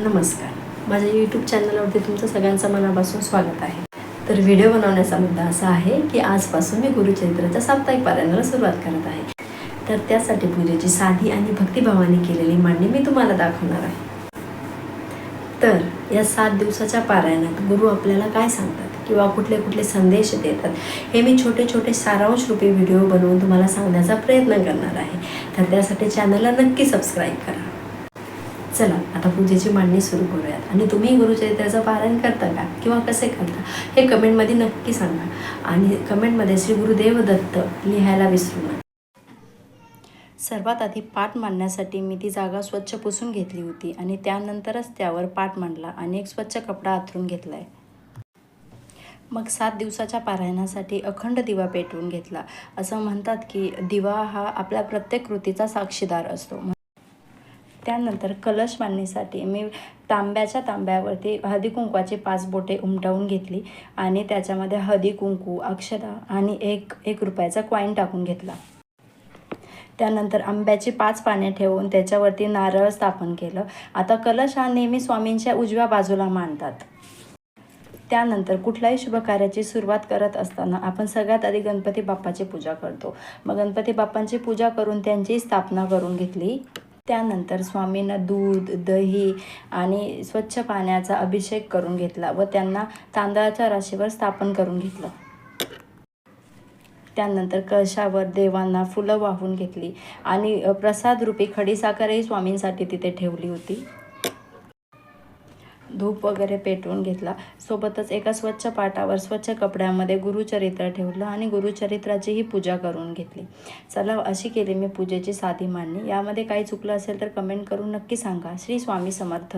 नमस्कार, माझ्या यूट्यूब चॅनलवरती तुमचं सगळ्यांचं मनापासून स्वागत आहे। तर व्हिडिओ बनवण्याचा मुद्दा असा आहे की आजपासून मी गुरुचरित्राच्या साप्ताहिक पारायणाला सुरुवात करत आहे। तर त्यासाठी पूजेची साधी आणि भक्तिभावाने केलेली मांडणी मी तुम्हाला दाखवणार आहे। तर या 7 दिवसाच्या पारायणात गुरु आपल्याला काय सांगतात किंवा कुठले कुठले संदेश देतात हे मी छोटे छोटे सारांश रूपी व्हिडिओ बनवून तुम्हाला सांगण्याचा प्रयत्न करणार आहे। तर त्यासाठी चॅनलला नक्की सबस्क्राईब करा। चला आता पूजेची मांडणी सुरू करूयात। आणि तुम्ही गुरुचरित्राचं पारायण करता का किंवा कसे करता हे कमेंटमध्ये नक्की सांगा। आणि कमेंटमध्ये श्री गुरुदेव दत्त लिहायला विसरू नका। सर्वात आधी पाट मांडण्यासाठी मी ती जागा स्वच्छ पुसून घेतली होती आणि त्यानंतरच त्यावर पाट मांडला आणि एक स्वच्छ कपडा अंथरून घेतला आहे। मग 7 दिवसाच्या पारायणासाठी अखंड दिवा पेटवून घेतला। असं म्हणतात की दिवा हा आपल्या प्रत्येक कृतीचा साक्षीदार असतो। त्यानंतर कलश मांडणीसाठी मी तांब्यावरती हळदी कुंकवाची 5 बोटे उमटवून घेतली आणि त्याच्यामध्ये हळदी कुंकू, अक्षता आणि एक रुपयाचा कॉईन टाकून घेतला। त्यानंतर आंब्याची 5 पाने ठेवून त्याच्यावरती नारळ स्थापन केलं। आता कलश हा नेहमी स्वामींच्या उजव्या बाजूला मांडतात। त्यानंतर कुठल्याही शुभ कार्याची सुरुवात करत असताना आपण सगळ्यात आधी गणपती बाप्पाची पूजा करतो। मग गणपती बाप्पांची पूजा करून त्यांची स्थापना करून घेतली। त्यानंतर स्वामींना दूध, दही आणि स्वच्छ पाण्याचा अभिषेक करून घेतला व त्यांना तांदळाच्या राशीवर स्थापन करून घेतलं। त्यानंतर कळशावर देवांना फुलं वाहून घेतली आणि प्रसाद रूपी खडीसाखरही स्वामींसाठी तिथे ठेवली होती। धूप वगैरे पेटवून घेतला। सोबतच एका स्वच्छ पाटावर स्वच्छ कपड्यामध्ये गुरुचरित्र ठेवलं आणि गुरुचरित्राचीही पूजा करून घेतली। चला अशी केली मी पूजेची साधी मांडणी। यामध्ये काही चुकलं असेल तर कमेंट करून नक्की सांगा। श्री स्वामी समर्थ।